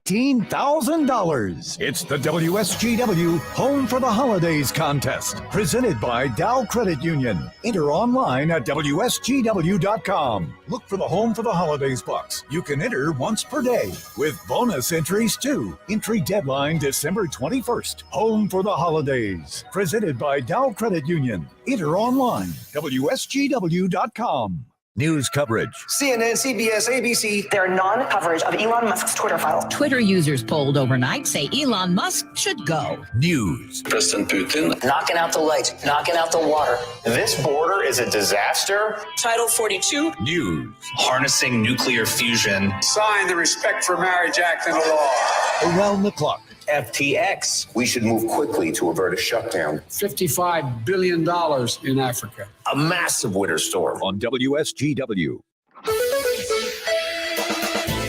$18,000. It's the WSGW Home for the Holidays contest, presented by Dow Credit Union. Enter online at WSGW.com. Look for the Home for the Holidays box. You can enter once per day, with bonus entries too. Entry deadline December 21st. Home for the Holidays, presented by Dow Credit Union. Enter online, WSGW.com. News coverage. CNN, CBS, ABC. Their non-coverage of Elon Musk's Twitter files. Twitter users polled overnight say Elon Musk should go. News. President Putin. Knocking out the lights, knocking out the water. This border is a disaster. Title 42. News. Harnessing nuclear fusion. Sign the Respect for Marriage Act into law. Around the clock. FTX. We should move quickly to avert a shutdown. $55 billion in Africa. A massive winter storm. On WSGW.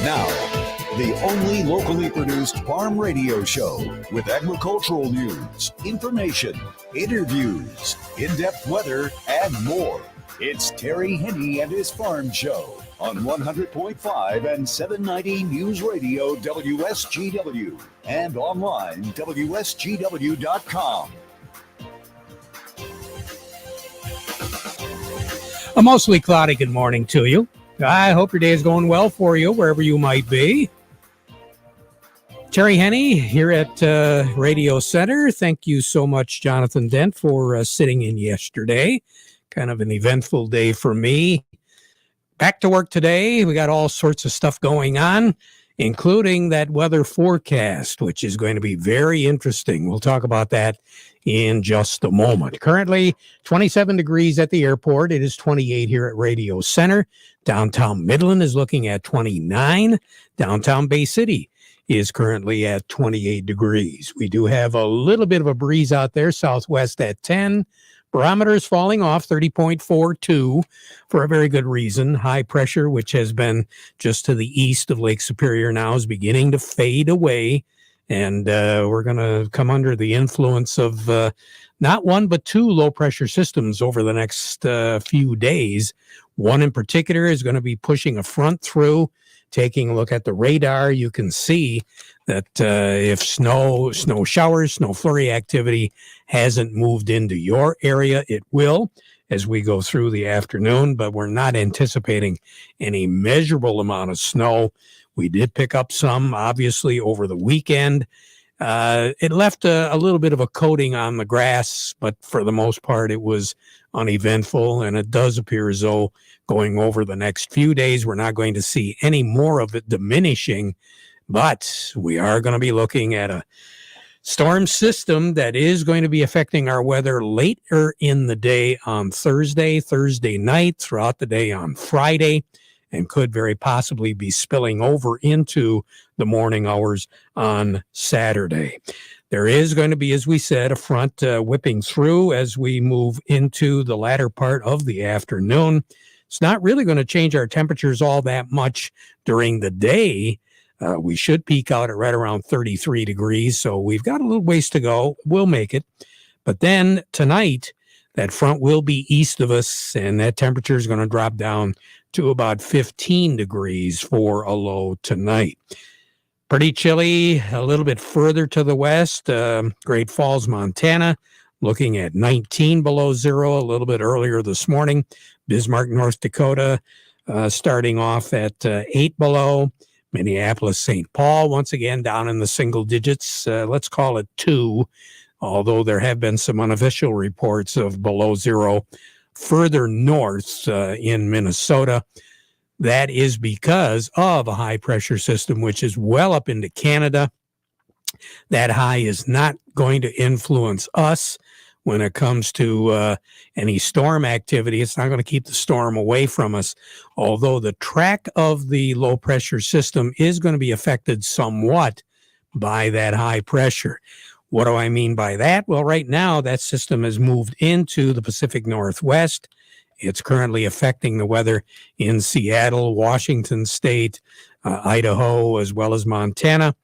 Now, the only locally produced farm radio show with agricultural news, information, interviews, in-depth weather, and more. It's Terry Henne and his Farm Show on 100.5 and 790 News Radio WSGW and online WSGW.com. A mostly cloudy good morning to you. I hope your day is going well for you, wherever you might be. Terry Henne here at Radio Center. Thank you so much, Jonathan Dent, for sitting in yesterday. Kind of an eventful day for me. Back to work today. We got all sorts of stuff going on, including that weather forecast, which is going to be very interesting. We'll talk about that in just a moment. Currently, 27 degrees at the airport. It is 28 here at Radio Center. Downtown Midland is looking at 29. Downtown Bay City is currently at 28 degrees. We do have a little bit of a breeze out there, southwest at 10. Barometers falling off 30.42 for a very good reason. High pressure, which has been just to the east of Lake Superior now, is beginning to fade away. And we're going to come under the influence of not one, but two low pressure systems over the next few days. One in particular is going to be pushing a front through. Taking a look at the radar, you can see that if snow showers, snow flurry activity hasn't moved into your area, it will as we go through the afternoon, but we're not anticipating any measurable amount of snow. We did pick up some, obviously, over the weekend. It left a little bit of a coating on the grass, but for the most part, it was uneventful, and it does appear as though going over the next few days, we're not going to see any more of it diminishing, but we are going to be looking at a storm system that is going to be affecting our weather later in the day on Thursday night, throughout the day on Friday, and could very possibly be spilling over into the morning hours on Saturday. There is going to be, as we said, a front whipping through as we move into the latter part of the afternoon. It's not really going to change our temperatures all that much during the day. We should peak out at right around 33 degrees, so we've got a little ways to go. We'll make it. But then tonight, that front will be east of us, and that temperature is going to drop down to about 15 degrees for a low tonight. Pretty chilly a little bit further to the west. Great Falls, Montana, looking at 19 below zero a little bit earlier this morning. Bismarck, North Dakota, starting off at 8 below. Minneapolis, St. Paul, once again down in the single digits. Let's call it 2, although there have been some unofficial reports of below zero further north in Minnesota. That is because of a high pressure system, which is well up into Canada. That high is not going to influence us when it comes to any storm activity. It's not going to keep the storm away from us, although the track of the low pressure system is going to be affected somewhat by that high pressure. What do I mean by that? Well, right now, that system has moved into the Pacific Northwest. It's currently affecting the weather in Seattle, Washington State, Idaho, as well as Montana.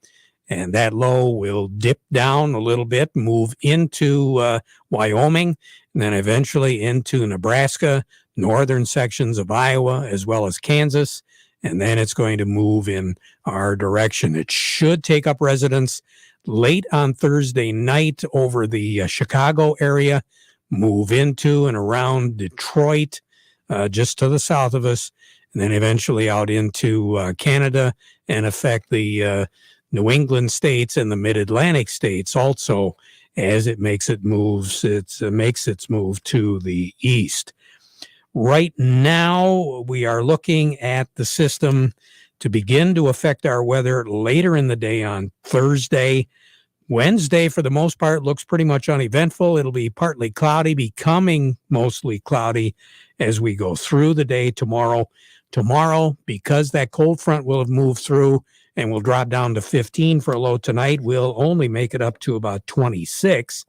And that low will dip down a little bit, move into Wyoming, and then eventually into Nebraska, northern sections of Iowa, as well as Kansas, and then it's going to move in our direction. It should take up residence late on Thursday night over the Chicago area, move into and around Detroit, just to the south of us, and then eventually out into Canada and affect the New England states and the Mid-Atlantic states also as it makes its move to the east. Right now, we are looking at the system to begin to affect our weather later in the day on Thursday. Wednesday, for the most part, looks pretty much uneventful. It'll be partly cloudy, becoming mostly cloudy as we go through the day tomorrow. Tomorrow, because that cold front will have moved through and will drop down to 15 for a low tonight, we'll only make it up to about 26.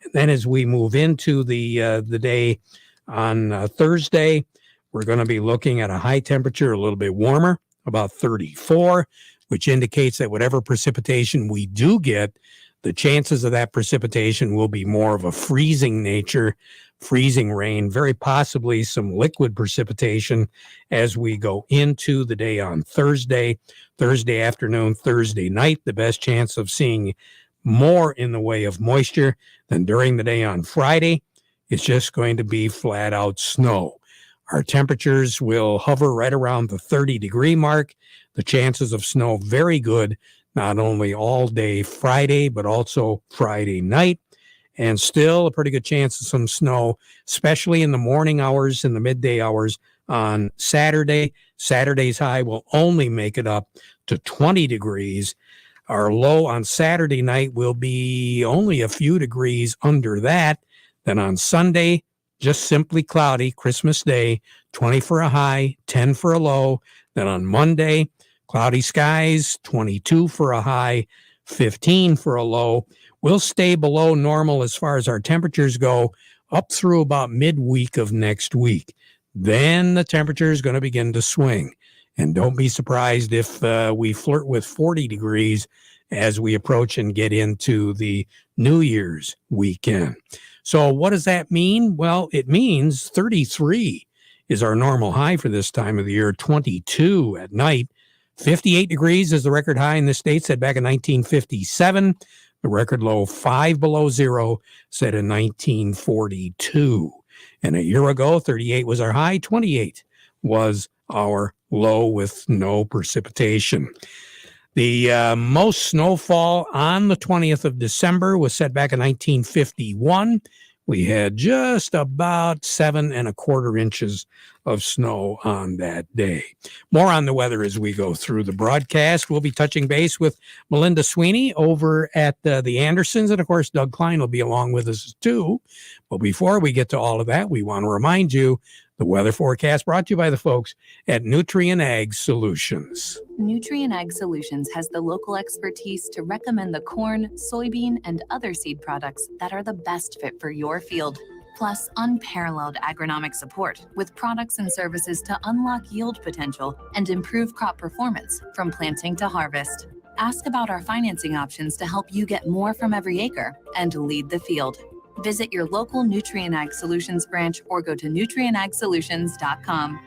And then as we move into the day on Thursday, we're going to be looking at a high temperature, a little bit warmer, about 34, which indicates that whatever precipitation we do get, the chances of that precipitation will be more of a freezing nature, freezing rain, very possibly some liquid precipitation as we go into the day on Thursday afternoon, Thursday night. The best chance of seeing more in the way of moisture than during the day on Friday. It's just going to be flat out snow. Our temperatures will hover right around the 30-degree mark. The chances of snow very good, not only all day Friday, but also Friday night. And still a pretty good chance of some snow, especially in the morning hours and the midday hours on Saturday. Saturday's high will only make it up to 20 degrees. Our low on Saturday night will be only a few degrees under that. Then on Sunday, just simply cloudy, Christmas Day, 20 for a high, 10 for a low. Then on Monday, cloudy skies, 22 for a high, 15 for a low. We'll stay below normal as far as our temperatures go up through about midweek of next week. Then the temperature is going to begin to swing. And don't be surprised if we flirt with 40 degrees as we approach and get into the New Year's weekend. So what does that mean? Well, it means 33 is our normal high for this time of the year, 22 at night. 58 degrees is the record high in the state, set back in 1957. The record low, 5 below zero, set in 1942. And a year ago, 38 was our high, 28 was our low with no precipitation. The most snowfall on the 20th of December was set back in 1951. We had just about 7¼ inches of snow on that day. More on the weather as we go through the broadcast. We'll be touching base with Melinda Sweeney over at the Andersons. And of course, Doug Klein will be along with us too. But before we get to all of that, we want to remind you the weather forecast brought to you by the folks at Nutrien Ag Solutions. Nutrien Ag Solutions has the local expertise to recommend the corn, soybean, and other seed products that are the best fit for your field. Plus, unparalleled agronomic support with products and services to unlock yield potential and improve crop performance from planting to harvest. Ask about our financing options to help you get more from every acre and lead the field. Visit your local Nutrien Ag Solutions branch or go to nutrienagsolutions.com.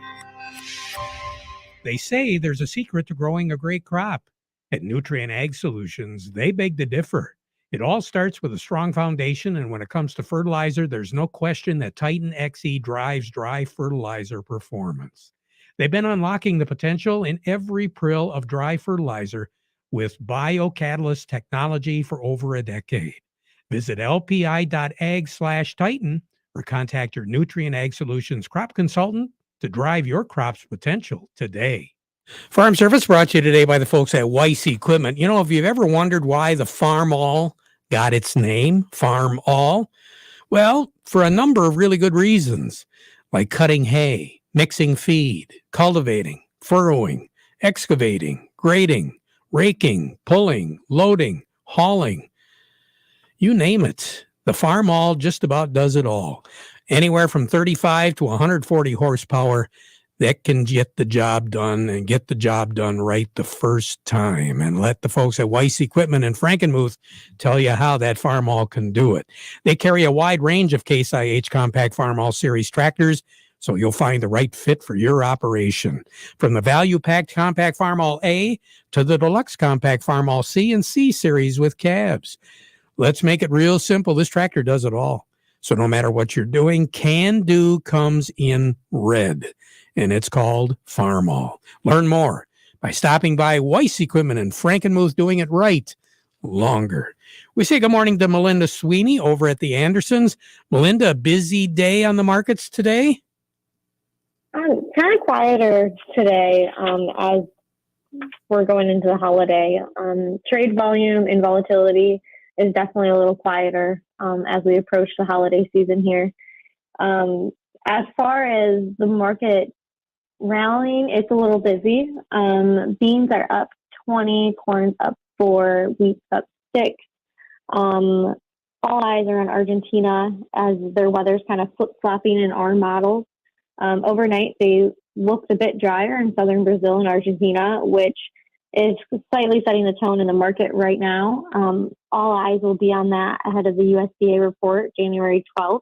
They say there's a secret to growing a great crop. At Nutrien Ag Solutions, they beg to differ. It all starts with a strong foundation, and when it comes to fertilizer, there's no question that Titan XE drives dry fertilizer performance. They've been unlocking the potential in every prill of dry fertilizer with biocatalyst technology for over a decade. Visit lpi.ag/Titan or contact your Nutrien Ag Solutions crop consultant to drive your crop's potential today. Farm Service brought to you today by the folks at Weiss Equipment. You know, if you've ever wondered why the Farm All got its name, Farm All, well, for a number of really good reasons, like cutting hay, mixing feed, cultivating, furrowing, excavating, grading, raking, pulling, loading, hauling. You name it. The Farm All just about does it all. Anywhere from 35 to 140 horsepower that can get the job done and get the job done right the first time. And let the folks at Weiss Equipment in Frankenmuth tell you how that Farm All can do it. They carry a wide range of Case IH Compact Farm All Series tractors, so you'll find the right fit for your operation. From the value-packed Compact Farmall A to the Deluxe Compact Farmall C and C Series with cabs. Let's make it real simple. This tractor does it all. So no matter what you're doing, Can Do comes in red, and it's called Farmall. Learn more by stopping by Weiss Equipment in Frankenmuth, doing it right longer. We say good morning to Melinda Sweeney over at the Andersons. Melinda, a busy day on the markets today? Kind of quieter today as we're going into the holiday. Trade volume and volatility is definitely a little quieter as we approach the holiday season here. As far as the market rallying, it's a little busy. Beans are up 20, corn's up 4, wheat's up 6. All eyes are on Argentina as their weather's kind of flip-flopping in our models. Overnight, they looked a bit drier in southern Brazil and Argentina, which is slightly setting the tone in the market right now. All eyes will be on that ahead of the USDA report, January 12th,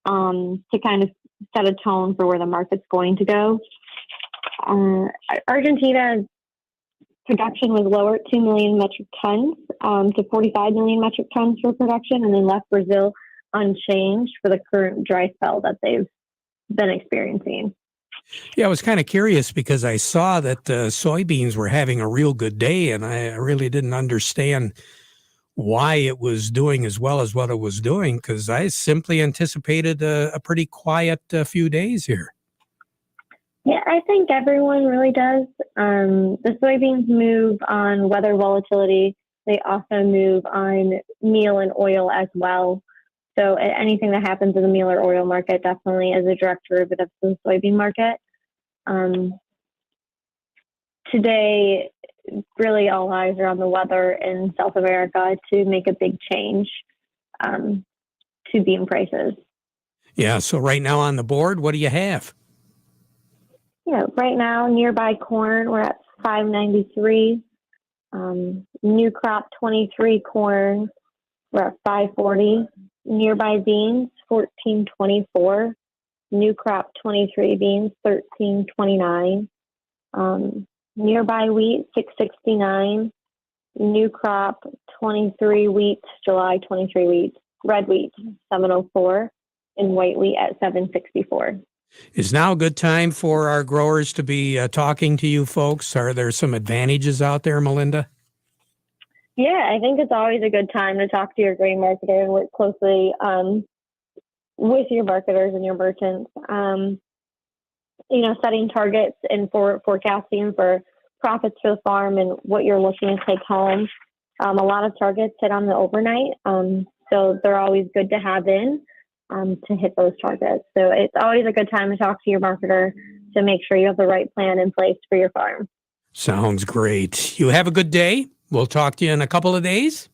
to kind of set a tone for where the market's going to go. Argentina's production was lower at 2 million metric tons to 45 million metric tons for production, and then left Brazil unchanged for the current dry spell that they've been experiencing. Yeah, I was kind of curious because I saw that soybeans were having a real good day, and I really didn't understand why it was doing as well as what it was doing, because I simply anticipated a pretty quiet few days here. Yeah, I think everyone really does. The soybeans move on weather volatility. They also move on meal and oil as well. So anything that happens in the meal or oil market definitely is a direct derivative of the soybean market. Today, really all eyes are on the weather in South America to make a big change to bean prices. Yeah, so right now on the board, what do you have? Yeah, right now, nearby corn, we're at 593. New crop 23 corn, we're at 540. Nearby beans, 1424. New crop 23 beans, 1329. Nearby wheat, 669. New crop 23 wheat, July 23 wheat. Red wheat, 704. And white wheat at 764. Is now a good time for our growers to be talking to you folks? Are there some advantages out there, Melinda? Yeah, I think it's always a good time to talk to your grain marketer and work closely with your marketers and your merchants. Setting targets and forecasting for profits for the farm and what you're looking to take home. A lot of targets hit on the overnight, so they're always good to have in to hit those targets. So it's always a good time to talk to your marketer to make sure you have the right plan in place for your farm. Sounds great. You have a good day. We'll talk to you in a couple of days.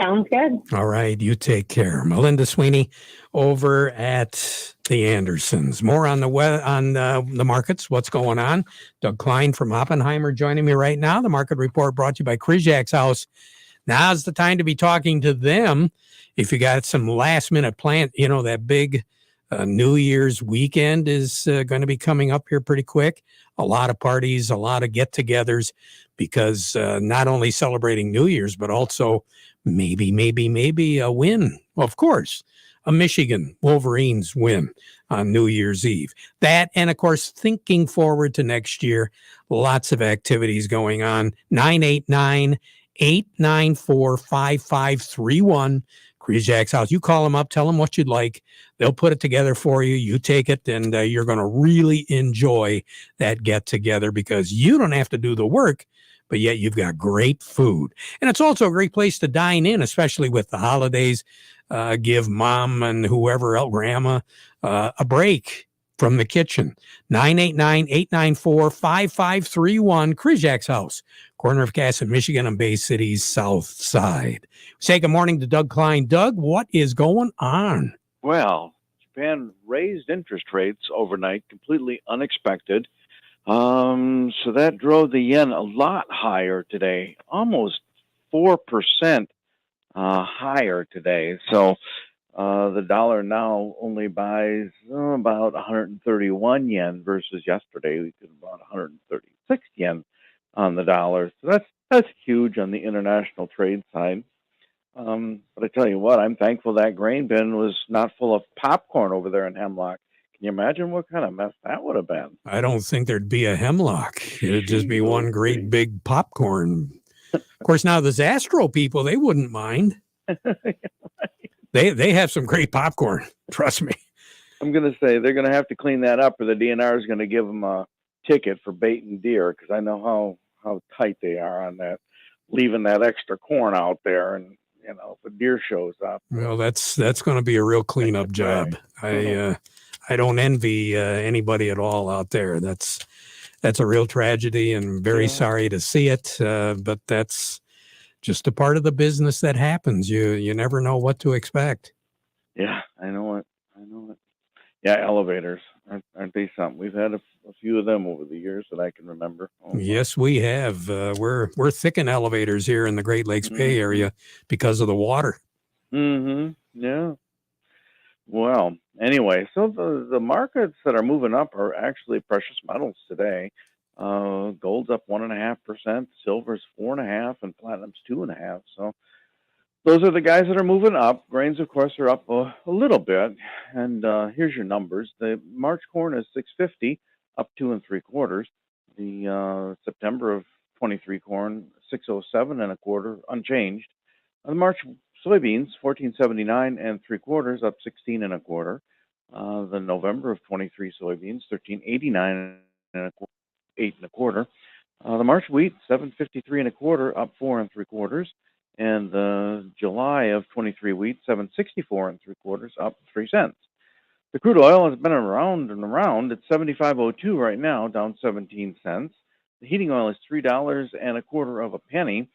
Sounds good. All right. You take care. Melinda Sweeney over at the Andersons. More on the markets, what's going on. Doug Klein from Oppenheimer joining me right now. The market report brought to you by Kryjak's House. Now's the time to be talking to them. If you got some last minute plan, that big New Year's weekend is going to be coming up here pretty quick. A lot of parties, a lot of get-togethers, because not only celebrating New Year's, but also maybe a win. Well, of course, a Michigan Wolverines win on New Year's Eve. That, and of course, thinking forward to next year, lots of activities going on. 989-894-5531. Kryjak's House. You call them up, tell them what you'd like. They'll put it together for you. You take it, and you're going to really enjoy that get-together because you don't have to do the work, but yet you've got great food. And it's also a great place to dine in, especially with the holidays. Give mom and whoever else, grandma, a break from the kitchen. 989-894-5531. Kryjak's House, corner of Cass in Michigan on Bay City's south side. Say good morning to Doug Klein. Doug, what is going on? Well, Japan raised interest rates overnight, completely unexpected. So that drove the yen a lot higher today, almost 4% higher today. So The dollar now only buys about 131 yen versus yesterday we could about 136 yen on the dollar. So that's huge on the international trade side. But I tell you what, I'm thankful that grain bin was not full of popcorn over there in Hemlock. Can you imagine what kind of mess that would have been? I don't think there'd be a hemlock. It'd just be one great big popcorn. Of course, now the Zastro people, they wouldn't mind. They have some great popcorn. Trust me. I'm going to say they're going to have to clean that up, or the DNR is going to give them a ticket for baiting deer, because I know how tight they are on that, leaving that extra corn out there, and if a deer shows up. Well, that's going to be a real cleanup job. Right. I don't envy anybody at all out there. That's a real tragedy, and very sorry to see it. But that's just a part of the business that happens. You never know what to expect. Yeah, I know it. Yeah, elevators aren't they something? We've had a few of them over the years that I can remember. Yes, we have. We're thick in elevators here in the Great Lakes Bay area because of the water. Yeah. Well, anyway, so the markets that are moving up are actually precious metals today. Gold's up 1.5%, silver's 4.5%, and platinum's 2.5%. So those are the guys that are moving up. Grains, of course, are up a little bit. And here's your numbers. The March corn is 650, up 2 3/4. The September of 23 corn, 607 1/4, unchanged. The March soybeans, 1479 3/4, up 16 1/4. The November of 23 soybeans, 1389 8 1/4. The March wheat, 753 1/4, up 4 3/4. And the July of 23 wheat, 764 3/4, up 3 cents. The crude oil has been around and around. It's 75.02 right now, down 17 cents. The heating oil is $3.25.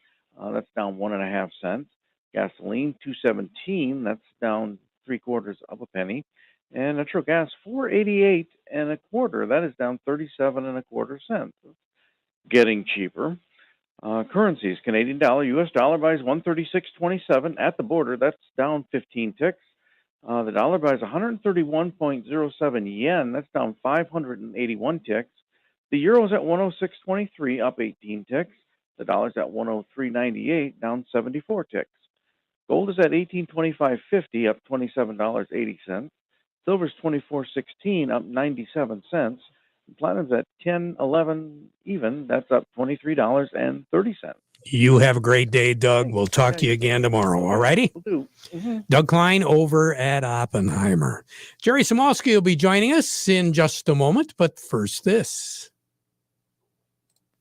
That's down 1.5 cents. Gasoline, $2.17. That's down 3/4 penny. And natural gas, $4.88 1/4. That is down 37 1/4 cents. Getting cheaper. Currencies: Canadian dollar, U.S. dollar buys 136.27 at the border. That's down 15 ticks. The dollar buys 131.07 yen. That's down 581 ticks. The euro is at 106.23, up 18 ticks. The dollar's at 103.98, down 74 ticks. Gold is at 1825.50, up $27.80. Silver's 24.16, up 97 cents. Platinum's at 10.11 even. That's up $23.30. You have a great day, Doug. We'll talk to you again tomorrow. All righty? Will do. Doug Klein over at Oppenheimer. Jerry Samolsky will be joining us in just a moment, but first this.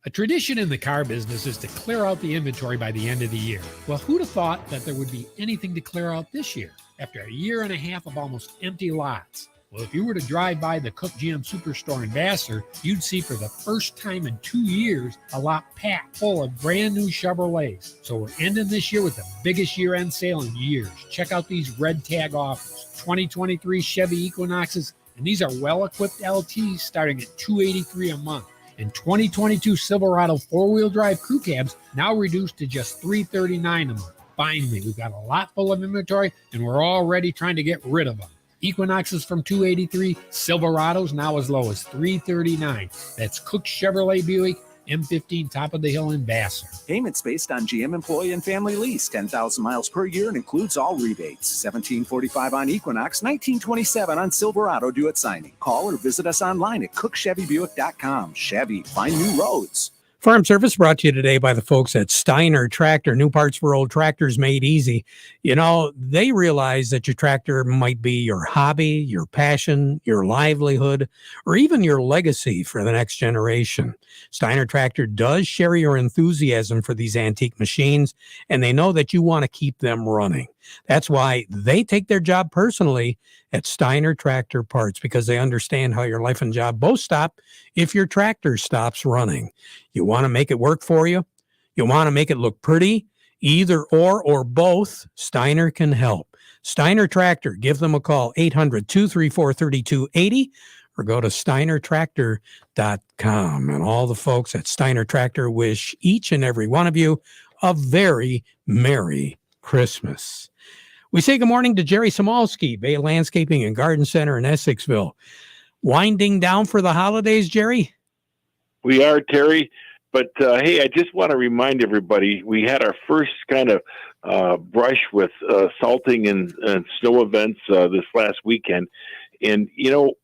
A tradition in the car business is to clear out the inventory by the end of the year. Well, who'd have thought that there would be anything to clear out this year, after a year and a half of almost empty lots? Well, if you were to drive by the Cook GM Superstore in Vassar, you'd see for the first time in 2 years a lot packed full of brand new Chevrolets. So we're ending this year with the biggest year-end sale in years. Check out these red tag offers. 2023 Chevy Equinoxes, and these are well-equipped LTs starting at $283 a month. And 2022 Silverado four-wheel drive crew cabs now reduced to just $339 a month. Finally, we've got a lot full of inventory, and we're already trying to get rid of them. Equinoxes from $283, Silverados now as low as $339. That's Cook Chevrolet Buick, M15 top of the hill in Vassar. Payments based on GM employee and family lease, 10,000 miles per year, and includes all rebates. $1745 on Equinox, $1927 on Silverado due at signing. Call or visit us online at cookchevybuick.com. Chevy, find new roads. Farm Service brought to you today by the folks at Steiner Tractor. New parts for old tractors made easy. You know, they realize that your tractor might be your hobby, your passion, your livelihood, or even your legacy for the next generation. Steiner Tractor does share your enthusiasm for these antique machines, and they know that you want to keep them running. That's why they take their job personally at Steiner Tractor Parts, because they understand how your life and job both stop if your tractor stops running. You want to make it work for you? You want to make it look pretty? Either or both, Steiner can help. Steiner Tractor, give them a call, 800-234-3280, or go to steinertractor.com. And all the folks at Steiner Tractor wish each and every one of you a very Merry Christmas. We say good morning to Jerry Samolsky, Bay Landscaping and Garden Center in Essexville. Winding down for the holidays, Jerry? We are, Terry. But, hey, I just want to remind everybody, we had our first kind of brush with salting and snow events this last weekend. And, you know,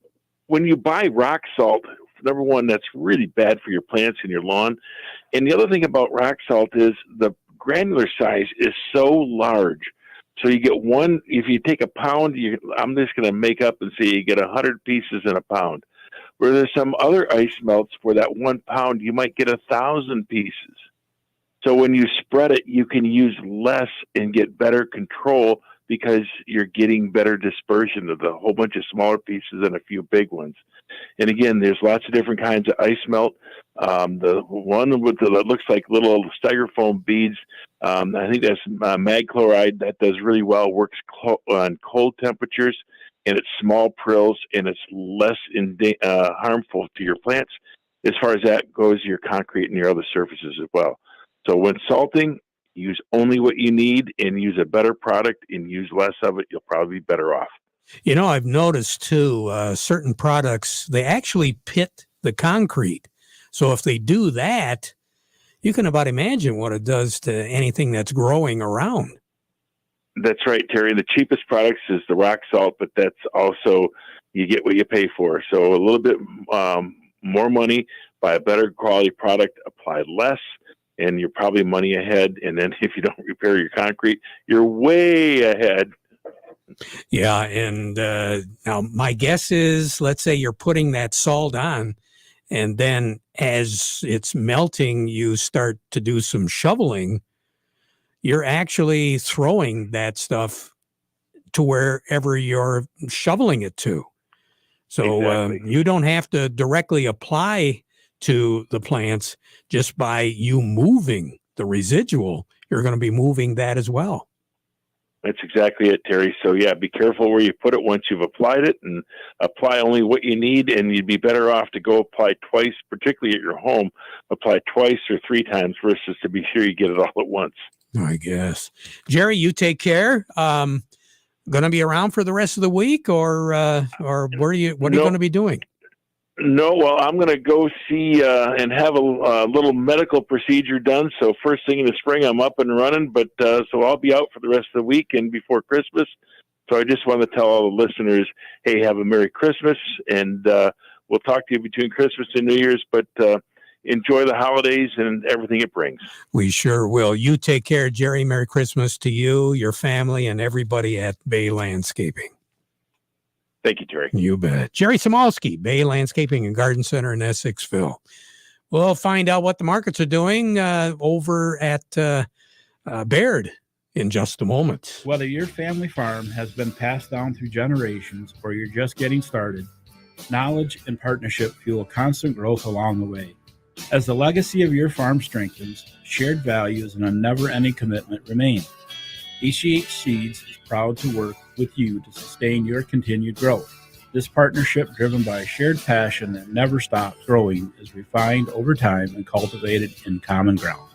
when you buy rock salt, number one, that's really bad for your plants and your lawn. And the other thing about rock salt is the granular size is so large. So you get one, if you take a pound, I'm just going to make up and say you get 100 pieces in a pound. Where there's some other ice melts for that 1 pound, you might get 1,000 pieces. So when you spread it, you can use less and get better control because you're getting better dispersion of the whole bunch of smaller pieces and a few big ones. And again, there's lots of different kinds of ice melt. The one with that looks like little styrofoam beads, I think that's mag chloride. That does really well, works on cold temperatures, and it's small prills, and it's less harmful to your plants. As far as that goes, your concrete and your other surfaces as well. So when salting, use only what you need and use a better product and use less of it. You'll probably be better off. You know, I've noticed too, certain products, they actually pit the concrete. So if they do that, you can about imagine what it does to anything that's growing around. That's right, Terry. The cheapest products is the rock salt, but that's also, you get what you pay for. So a little bit more money, buy a better quality product, apply less, and you're probably money ahead. And then if you don't repair your concrete, you're way ahead. Yeah, and now my guess is, let's say you're putting that salt on, and then as it's melting, you start to do some shoveling. You're actually throwing that stuff to wherever you're shoveling it to. So exactly. You don't have to directly apply to the plants. Just by you moving the residual, you're going to be moving that as well. That's exactly it, Terry. So, yeah, be careful where you put it once you've applied it, and apply only what you need, and you'd be better off to go apply twice, particularly at your home, apply twice or 3 times versus to be sure you get it all at once. I guess. Jerry, you take care. Going to be around for the rest of the week, or what are you going to be doing? No, well, I'm going to go see and have a little medical procedure done. So first thing in the spring, I'm up and running. But so I'll be out for the rest of the week and before Christmas. So I just want to tell all the listeners, hey, have a Merry Christmas, and we'll talk to you between Christmas and New Year's. But enjoy the holidays and everything it brings. We sure will. You take care, Jerry. Merry Christmas to you, your family, and everybody at Bay Landscaping. Thank you, Terry. You bet. Jerry Samolsky, Bay Landscaping and Garden Center in Essexville. We'll find out what the markets are doing over at Baird in just a moment. Whether your family farm has been passed down through generations or you're just getting started, knowledge and partnership fuel constant growth along the way. As the legacy of your farm strengthens, shared values and a never-ending commitment remain. ECH Seeds is proud to work with you to sustain your continued growth. This partnership, driven by a shared passion that never stops growing, is refined over time and cultivated in common ground.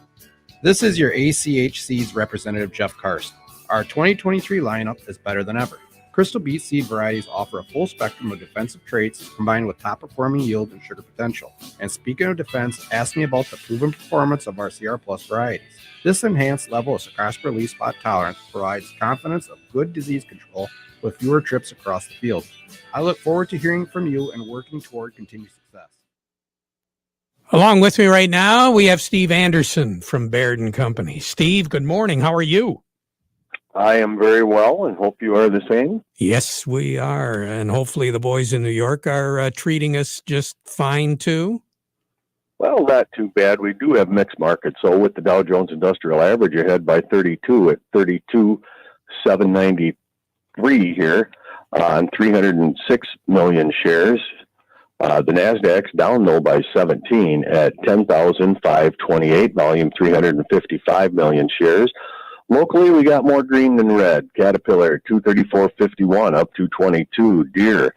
This is your ACH Seeds representative, Jeff Karst. Our 2023 lineup is better than ever. Crystal Beet seed varieties offer a full spectrum of defensive traits combined with top-performing yield and sugar potential. And speaking of defense, ask me about the proven performance of our CR Plus varieties. This enhanced level of Saccasper leaf spot tolerance provides confidence of good disease control with fewer trips across the field. I look forward to hearing from you and working toward continued success. Along with me right now, we have Steve Anderson from Baird & Company. Steve, good morning. How are you? I am very well, and hope you are the same. Yes, we are. And hopefully the boys in New York are treating us just fine, too. Well, not too bad. We do have mixed markets. So with the Dow Jones Industrial Average ahead by 32 at 32,793 here on 306 million shares. The NASDAQ's down, though, by 17 at 10,528, volume 355 million shares. Locally, we got more green than red. Caterpillar, 234.51, up 222. Deere,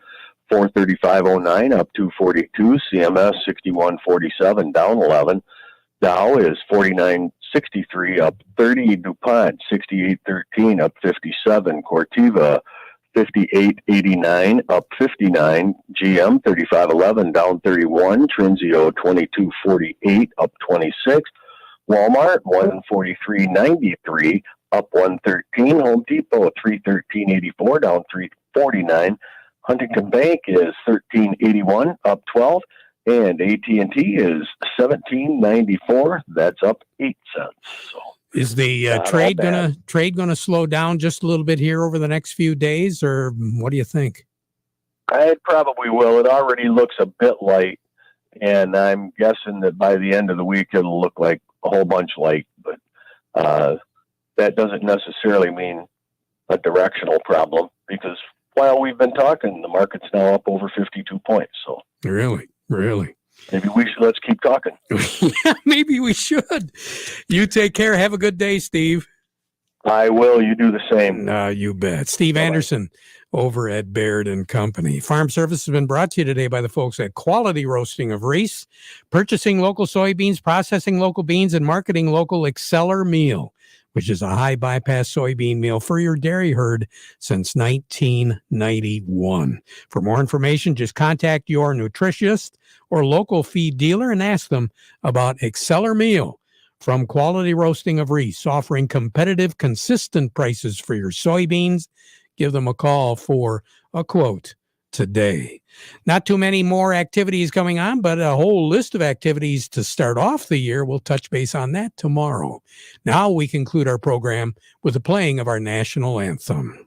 435.09, up 242. CMS, 61.47, down 11. Dow is 49.16, 63 up 30. DuPont 68.13 up 57. Corteva 58.89 up 59. GM 35.11 down 31. Trinzio 22.48 up 26. Walmart 143.93 up 113. Home Depot 313.84 down 349. Huntington Bank is 13.81 up 12. And AT&T is 17.94. That's up 8 cents. So is the trade gonna slow down just a little bit here over the next few days, or what do you think? It probably will. It already looks a bit light, and I'm guessing that by the end of the week it'll look like a whole bunch light. But that doesn't necessarily mean a directional problem, because while we've been talking, the market's now up over 52 points. So really. Maybe let's keep talking. Yeah, maybe we should. You take care. Have a good day, Steve. I will. You do the same. You bet. Steve Anderson over at Baird & Company. Farm Service has been brought to you today by the folks at Quality Roasting of Reese, purchasing local soybeans, processing local beans, and marketing local Exceller meal, which is a high bypass soybean meal for your dairy herd since 1991. For more information, just contact your nutritionist or local feed dealer and ask them about Exceller meal from Quality Roasting of Reese, offering competitive, consistent prices for your soybeans. Give them a call for a quote today. Not too many more activities coming on, but a whole list of activities to start off the year. We'll touch base on that tomorrow. Now we conclude our program with the playing of our national anthem.